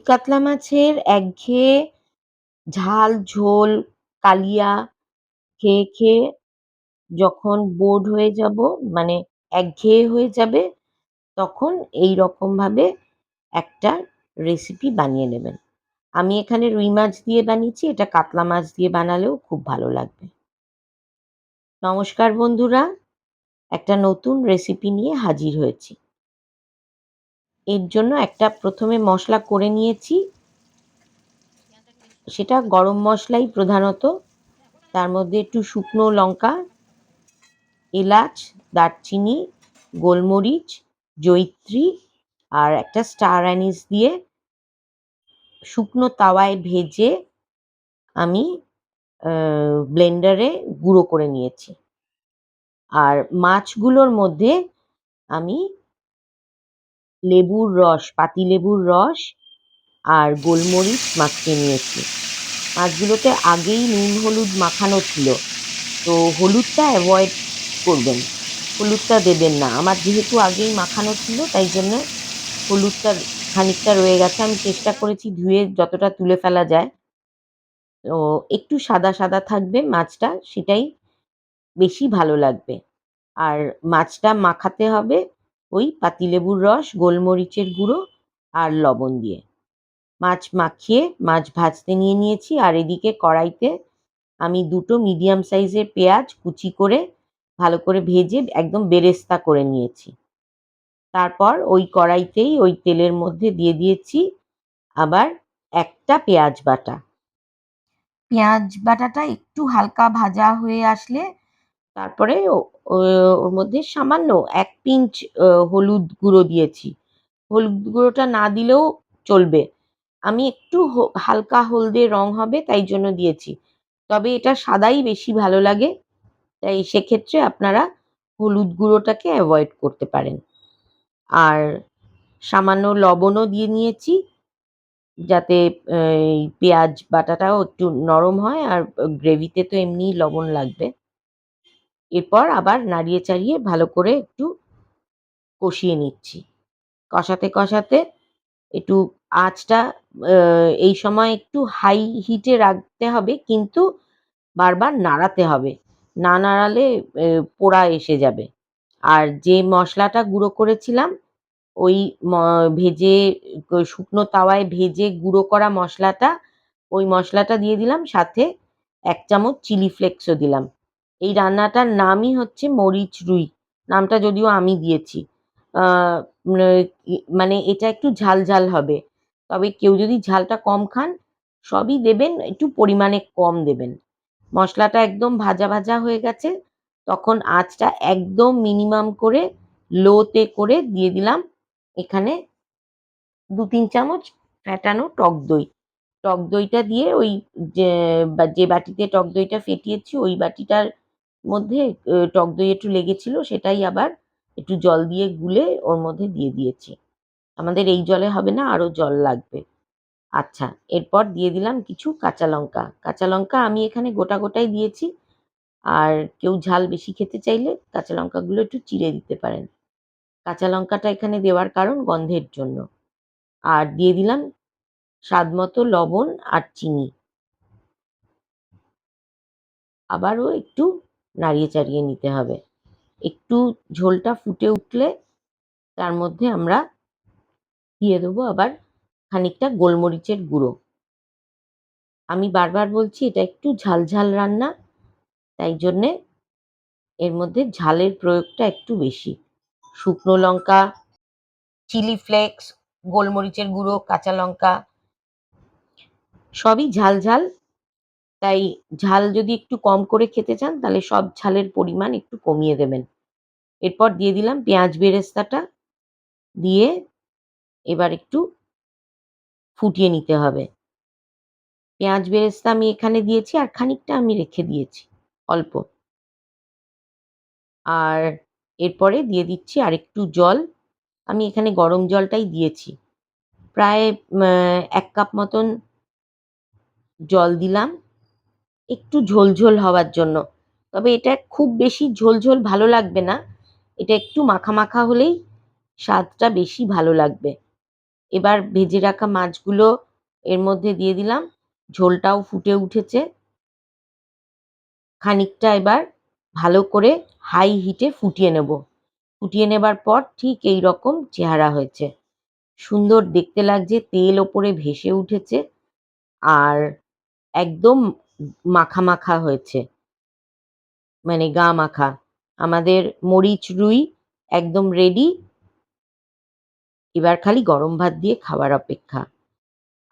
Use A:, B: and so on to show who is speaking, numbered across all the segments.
A: কাতলা মাছের একঘেয়ে ঝাল, ঝোল, কালিয়া খেয়ে, খেয়ে যখন বোরড হয়ে যাব, মানে একঘেয়ে হয়ে যাবে, তখন এইরকমভাবে একটা রেসিপি বানিয়ে নেবেন। আমি এখানে রুই মাছ দিয়ে বানিয়েছি, এটা কাতলা মাছ দিয়ে বানালেও খুব ভালো লাগবে। নমস্কার বন্ধুরা, একটা নতুন রেসিপি নিয়ে হাজির হয়েছি। এর জন্য একটা প্রথমে মশলা করে নিয়েছি, সেটা গরম মশলাই প্রধানত। তার মধ্যে একটু শুকনো লঙ্কা, এলাচ, দারচিনি, গোলমরিচ, জয়িত্রী আর একটা স্টার অ্যানিস দিয়ে শুকনো তাওয়ায় ভেজে আমি ব্লেন্ডারে গুঁড়ো করে নিয়েছি। আর মাছগুলোর মধ্যে আমি লেবুর রস, পাতিলেবুর রস আর গোলমরিচ মাখিয়ে নিয়েছি। মাছগুলোতে আগেই নুন হলুদ মাখানো ছিল, তো হলুদটা অ্যাভয়েড করবেন, হলুদটা দেবেন না। আমার যেহেতু আগেই মাখানো ছিল, তাই জন্য হলুদটা খানিকটা রয়ে গেছে। আমি চেষ্টা করেছি ধুয়ে যতটা তুলে ফেলা যায়। তো একটু সাদা সাদা থাকবে মাছটা, সেটাই বেশি ভালো লাগবে। আর মাছটা মাখাতে হবে ওই পাতিলেবুর রস, গোলমরিচের গুঁড়ো আর লবণ দিয়ে। মাছ মাখিয়ে মাছ ভাজতে নিয়ে নিয়েছি। আর এদিকে কড়াইতে আমি দুটো মিডিয়াম সাইজের পেঁয়াজ কুচি করে ভালো করে ভেজে একদম বেরেস্তা করে নিয়েছি। তারপর ওই কড়াইতেই ওই তেলের মধ্যে দিয়ে দিয়েছি আবার একটা পেঁয়াজ বাটা। পেঁয়াজ বাটাটা একটু হালকা ভাজা হয়ে আসলে তারপরে ওর মধ্যে সামান্য 1 পিঞ্চ হলুদ গুঁড়ো দিয়েছি। হলুদ গুঁড়োটা না দিলেও চলবে। আমি একটু হালকা হলদে রং হবে তাই জন্য দিয়েছি। তবে এটা সাদাই বেশি ভালো লাগে, তাই সেক্ষেত্রে আপনারা হলুদ গুঁড়োটাকে অ্যাভয়েড করতে পারেন। আর সামান্য লবণও দিয়ে নিয়েছি, যাতে এই পেঁয়াজ বাটাটাও একটু নরম হয়, আর গ্রেভিতে তো এমনিই লবণ লাগবে। এরপর আবার নাড়িয়ে চাড়িয়ে ভালো করে একটু কষিয়ে নিচ্ছি। কষাতে কষাতে একটু আঁচটা এই সময় একটু হাই হিটে রাখতে হবে, কিন্তু বারবার নাড়াতে হবে। না নাড়ালে পোড়া এসে যাবে। আর যে মশলাটা গুঁড়ো করেছিলাম, ওই ভেজে শুকনো তাওয়ায় ভেজে গুঁড়ো করা মশলাটা, ওই মশলাটা দিয়ে দিলাম, সাথে 1 চামচ চিলি ফ্লেক্সও দিলাম। এই রান্নাটার নামই হচ্ছে মরিচ রুই, নামটা যদিও আমি দিয়েছি। মানে এটা একটু ঝাল ঝাল হবে, তবে কেউ যদি ঝালটা কম খান, সবই দেবেন, একটু পরিমাণে কম দেবেন। মশলাটা একদম ভাজা ভাজা হয়ে গেছে, তখন আঁচটা একদম মিনিমাম করে লোতে করে দিয়ে দিলাম এখানে 2-3 চামচ ফ্যাটানো টক দই। টক দইটা দিয়ে ওই যে যে বাটিতে টক দইটা ফেটিয়েছি, ওই বাটিটার মধ্যে টক দই একটু লেগেছিল, সেটাই আবার একটু জল দিয়ে গুলে ওর মধ্যে দিয়ে দিয়েছি। আমাদের এই জলে হবে না, আরো জল লাগবে। আচ্ছা, এরপর দিয়ে দিলাম কিছু কাঁচা লঙ্কা। কাঁচা লঙ্কা আমি এখানে গোটা গোটাই দিয়েছি, আর কেউ ঝাল বেশি খেতে চাইলে কাঁচা লঙ্কাগুলো একটু চিড়ে দিতে পারেন। কাঁচা লঙ্কাটা এখানে দেওয়ার কারণ গন্ধের জন্য। আর দিয়ে দিলাম স্বাদমতো লবণ আর চিনি। আবারও একটু নাড়িয়ে চাড়িয়ে নিতে হবে। একটু ঝোলটা ফুটে উঠলে তার মধ্যে আমরা দিয়ে দেবো আবার খানিকটা গোলমরিচের গুঁড়ো। আমি বারবার বলছি এটা একটু ঝাল ঝাল রান্না, তাই জন্যে এর মধ্যে ঝালের প্রয়োগটা একটু বেশি। শুকনো লঙ্কা, চিলি ফ্লেক্স, গোলমরিচের গুঁড়ো, কাঁচা লঙ্কা সবই ঝাল ঝাল, তাই ঝাল যদি একটু কম করে খেতে চান, তাহলে সব ঝালের পরিমাণ একটু কমিয়ে দেবেন। এরপর দিয়ে দিলাম পেঁয়াজ বেরেস্তাটা, দিয়ে এবার একটু ফুটিয়ে নিতে হবে। পেঁয়াজ বেরেস্তা আমি এখানে দিয়েছি, আর খানিকটা আমি রেখে দিয়েছি অল্প। আর এরপরে দিয়ে দিচ্ছি আরেকটু জল। আমি এখানে গরম জলটাই দিয়েছি। প্রায় 1 কাপ মতন জল দিলাম, একটু ঝোল ঝোল হওয়ার জন্য। তবে এটা খুব বেশি ঝোল ঝোল ভালো লাগবে না, এটা একটু মাখা মাখা হলেই স্বাদটা বেশি ভালো লাগবে। এবার ভেজে রাখা মাছগুলো এর মধ্যে দিয়ে দিলাম। ঝোলটাও ফুটে উঠেছে। খানিকটা এবার ভালো করে হাই হিটে ফুটিয়ে নেব। ফুটিয়ে নেবার পর ঠিক এই রকম চেহারা হয়েছে। সুন্দর দেখতে লাগছে, তেল ওপরে ভেসে উঠেছে আর একদম মাখা মাখা হয়েছে, মানে গা মাখা। আমাদের মরিচ রুই একদম রেডি। এবার খালি গরম ভাত দিয়ে খাওয়ার অপেক্ষা।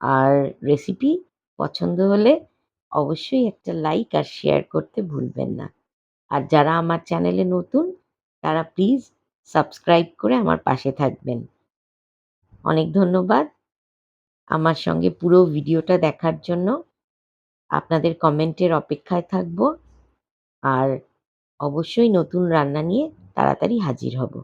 A: আর রেসিপি পছন্দ হলে অবশ্যই একটা লাইক আর শেয়ার করতে ভুলবেন না। আর যারা আমার চ্যানেলে নতুন তারা প্লিজ সাবস্ক্রাইব করে আমার পাশে থাকবেন। অনেক ধন্যবাদ আমার সঙ্গে পুরো ভিডিওটা দেখার জন্য। আপনাদের কমেন্টের অপেক্ষায় থাকব। আর অবশ্যই নতুন রান্না নিয়ে তাড়াতাড়ি হাজির হব।